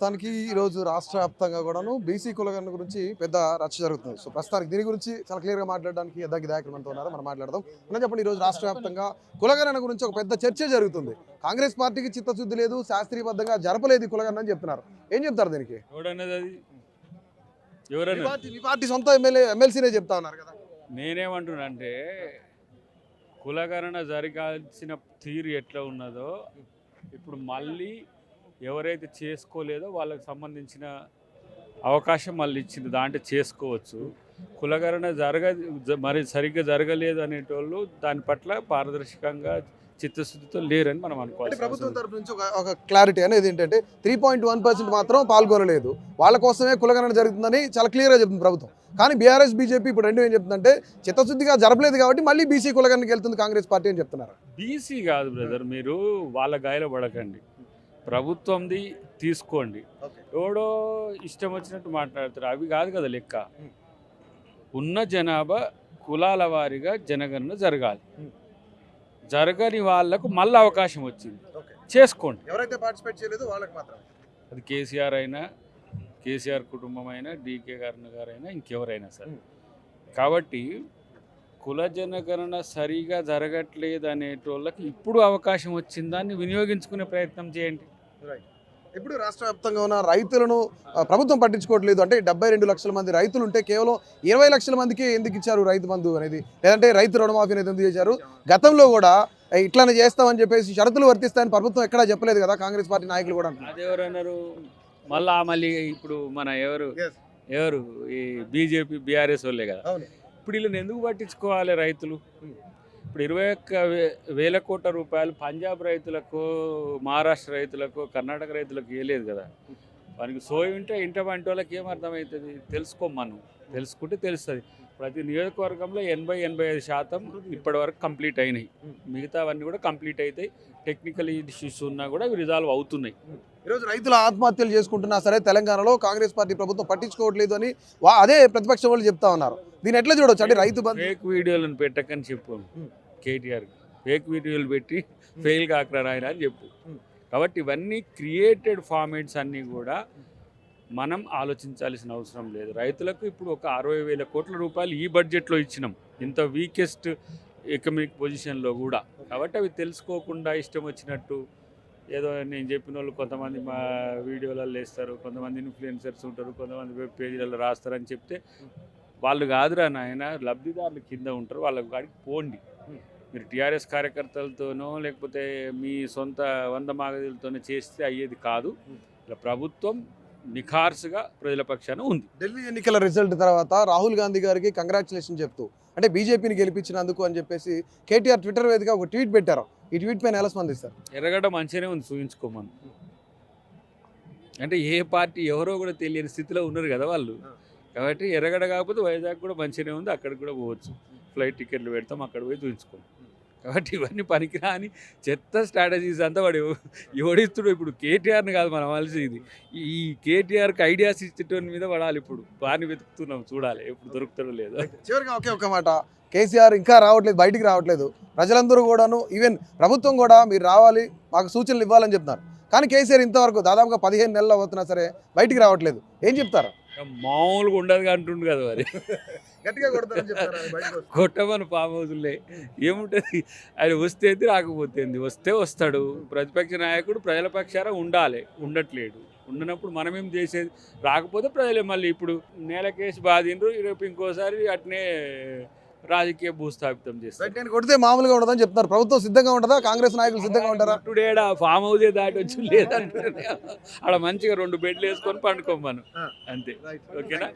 ప్రస్తుతానికి ఈరోజు రాష్ట్ర వ్యాప్తంగా కూడాను బీసీ కులగణన గురించి పెద్ద రచ్చ జరుగుతుంది. సో ప్రస్తుతానికి దీని గురించి చాలా క్లియర్గా మాట్లాడడానికి యద్దాకి దాయకులు మనతో ఉన్నారు, మనం మాట్లాడదాం. అన్న చెప్పండి, ఈరోజు రాష్ట్ర వ్యాప్తంగా కులగణన గురించి ఒక పెద్ద చర్చ జరుగుతుంది. కాంగ్రెస్ పార్టీకి చిత్తశుద్ధి లేదు, శాస్త్రీయబద్ధంగా జరపలేదు ఈ కులగణన అని చెప్తున్నారు. ఏం చెప్తారు దీనికి? మీ పార్టీ సొంత ఎమ్మెల్సీనే చెప్తా ఉన్నారు కదా. నేనేమంటున్నా అంటే కులగణన జరగాల్సిన తీరు ఎట్లా ఉన్నదో ఇప్పుడు మళ్ళీ ఎవరైతే చేసుకోలేదో వాళ్ళకి సంబంధించిన అవకాశం మళ్ళీ ఇచ్చింది, దాంట్లో చేసుకోవచ్చు. కులగణన మరి సరిగ్గా జరగలేదు అనేటోళ్ళు దాని పట్ల పారదర్శకంగా చిత్తశుద్ధితో లేరని మనం అనుకోవాలి. ప్రభుత్వం తరపు నుంచి ఒక క్లారిటీ అనేది ఏంటంటే 3.1% మాత్రం పాల్గొనలేదు, వాళ్ళ కోసమే కులగణన జరుగుతుందని చాలా క్లియర్గా చెప్తుంది ప్రభుత్వం. కానీ బీఆర్ఎస్ బీజేపీ ఇప్పుడు రెండు ఏం చెప్తుందంటే చిత్తశుద్ధిగా జరపలేదు కాబట్టి మళ్ళీ బీసీ కులగణనకి వెళ్తుంది కాంగ్రెస్ పార్టీ అని చెప్తున్నారు. బీసీ కాదు బ్రదర్, మీరు వాళ్ళ గాయలో పడకండి, ప్రభుత్వంది తీసుకోండి. ఎవడో ఇష్టం వచ్చినట్టు మాట్లాడతారు, అవి కాదు కదా లెక్క. ఉన్న జనాభా కులాల వారీగా జనగణన జరగాలి, జరగని వాళ్లకు మళ్ళీ అవకాశం వచ్చింది, చేసుకోండి. ఎవరైతే పార్టిసిపేట్ చేయలేదో వాళ్ళకి మాత్రం, అది కేసీఆర్ అయినా, కేసీఆర్ కుటుంబం అయినా, డీకే గారైనా, ఇంకెవరైనా సరే. కాబట్టి కుల జనగణన సరిగా జరగట్లేదు అనేటోళ్ళకి ఇప్పుడు అవకాశం వచ్చిందాన్ని వినియోగించుకునే ప్రయత్నం చేయండి. ఇప్పుడు రాష్ట్ర వ్యాప్తంగా ఉన్న రైతులను ప్రభుత్వం పట్టించుకోవట్లేదు అంటే 72 లక్షల మంది రైతులు ఉంటే కేవలం 20 లక్షల మందికి ఎందుకు ఇచ్చారు రైతు బంధు అనేది, లేదంటే రైతు రుణమాఫీ అనేది ఎందుకు చేశారు? గతంలో కూడా ఇట్లానే చేస్తామని చెప్పేసి షరతులు వర్తిస్తాయని ప్రభుత్వం ఎక్కడా చెప్పలేదు కదా, కాంగ్రెస్ పార్టీ నాయకులు కూడా. అదెవరన్నారు మళ్ళీ ఇప్పుడు మన ఎవరు ఈ బీజేపీ బీఆర్ఎస్ వాళ్ళే కదా. ఇప్పుడు వీళ్ళని ఎందుకు పట్టించుకోవాలి రైతులు? ఇప్పుడు 21,000 కోట్ల రూపాయలు పంజాబ్ రైతులకు, మహారాష్ట్ర రైతులకు, కర్ణాటక రైతులకు ఇవ్వలేదు కదా. వానికి సోయి ఉంటే ఇంట వంటి వాళ్ళకి ఏమర్థమవుతుంది? తెలుసుకోమను, తెలుసుకుంటే తెలుస్తుంది. ప్రతి నియోజకవర్గంలో 80-85% ఇప్పటి వరకు కంప్లీట్ అయినాయి, మిగతావన్నీ కూడా కంప్లీట్ అవుతాయి. టెక్నికల్ ఇష్యూస్ ఉన్నా కూడా ఇవి రిజాల్వ్ అవుతున్నాయి. ఈరోజు రైతులు ఆత్మహత్యలు చేసుకుంటున్నా సరే తెలంగాణలో కాంగ్రెస్ పార్టీ ప్రభుత్వం పట్టించుకోవట్లేదు అని అదే ప్రతిపక్ష వాళ్ళు చెప్తా ఉన్నారు. దీన్ని ఎట్లా చూడవచ్చు? అంటే రైతు ఫేక్ వీడియోలను పెట్టకని చెప్పు, కేటీఆర్ ఫేక్ వీడియోలు పెట్టి ఫెయిల్ కాకరా ఆయన అని చెప్పు. కాబట్టి ఇవన్నీ క్రియేటెడ్ ఫార్మేట్స్ అన్నీ కూడా మనం ఆలోచించాల్సిన అవసరం లేదు. రైతులకు ఇప్పుడు ఒక 60,000 కోట్ల రూపాయలు ఈ బడ్జెట్లో ఇచ్చినాం, ఇంత వీకెస్ట్ ఎకనామిక్ పొజిషన్లో కూడా. కాబట్టి అవి తెలుసుకోకుండా ఇష్టం వచ్చినట్టు ఏదో నేను చెప్పిన వాళ్ళు కొంతమంది మా వీడియోలలో వేస్తారు, కొంతమంది ఇన్ఫ్లుయెన్సర్స్ ఉంటారు, కొంతమంది వెబ్ పేజీలలో రాస్తారని చెప్తే వాళ్ళు కాదురా నాయన, లబ్ధిదారులు కింద ఉంటారు, వాళ్ళకి కాడికి పోండి. మీరు టీఆర్ఎస్ కార్యకర్తలతోనో లేకపోతే మీ సొంత 100 మాగదులతోనో చేస్తే అయ్యేది కాదు. ఇలా ప్రభుత్వం నిఖార్సుగా ప్రజల పక్షాన ఉంది. ఢిల్లీ ఎన్నికల రిజల్ట్ తర్వాత రాహుల్ గాంధీ గారికి కంగ్రాచులేషన్ చెప్తూ అంటే బీజేపీని గెలిపించినందుకు అని చెప్పేసి కేటీఆర్ ట్విట్టర్ వేదికగా ఒక ట్వీట్ పెట్టారు. ఈ ట్వీట్ పైన ఎలా స్పందిస్తారు? ఎర్రగడ్డ మంచిగానే ఉంది, చూపించుకోమని. అంటే ఏ పార్టీ ఎవరో కూడా తెలియని స్థితిలో ఉన్నారు కదా వాళ్ళు. కాబట్టి ఎర్రగడ్డ కాకపోతే వైజాగ్ కూడా మంచిగానే ఉంది, అక్కడికి కూడా పోవచ్చు. ఫ్లైట్ టికెట్లు పెడతాం, అక్కడ పోయి చూపించుకోం. కాబట్టి ఇవన్నీ పనికిరాని చెత్త స్ట్రాటజీస్ అంతా వాడు ఎవడిస్తుడు. ఇప్పుడు కేటీఆర్ని కాదు మనం అలసింది, ఈ కేటీఆర్కి ఐడియాస్ ఇచ్చేటోని మీద పడాలి. ఇప్పుడు వారిని వెతుకుతున్నాం, చూడాలి ఎప్పుడు దొరుకుతాడో లేదు. చివరిగా ఒకే మాట, కేసీఆర్ ఇంకా రావట్లేదు, బయటికి రావట్లేదు. ప్రజలందరూ కూడాను, ఈవెన్ ప్రభుత్వం కూడా మీరు రావాలి, మాకు సూచనలు ఇవ్వాలని చెప్తున్నారు. కానీ కేసీఆర్ ఇంతవరకు దాదాపుగా 15 నెలలు అవుతున్నా సరే బయటికి రావట్లేదు. ఏం చెప్తారు? మామూలుగా ఉండదు అంటుండు కదా, మరి గట్టిగా కొట్టమని ఫామ్ హౌస్లే ఏముంటుంది. ఆయన వస్తేంది, రాకపోతేంది. వస్తే వస్తాడు, ప్రతిపక్ష నాయకుడు ప్రజల పక్షాన ఉండాలి, ఉండట్లేడు. ఉండనప్పుడు మనమేం చేసేది? రాకపోతే ప్రజలే మళ్ళీ ఇప్పుడు నేలకేసి బాధిండ్రు, రేపు ఇంకోసారి అట్నే రాజకీయ భూస్థాపితం చేస్తారు. కొడితే మామూలుగా ఉండదని చెప్తున్నారు. ప్రభుత్వం సిద్ధంగా ఉంటుందా? కాంగ్రెస్ నాయకులు సిద్ధంగా ఉంటారా? టుడేడా ఫామ్ హౌసే దాటి వచ్చి లేదంటే ఆడ మంచిగా 2 బెడ్లు వేసుకొని పండుకోమను అంతే. ఓకేనా?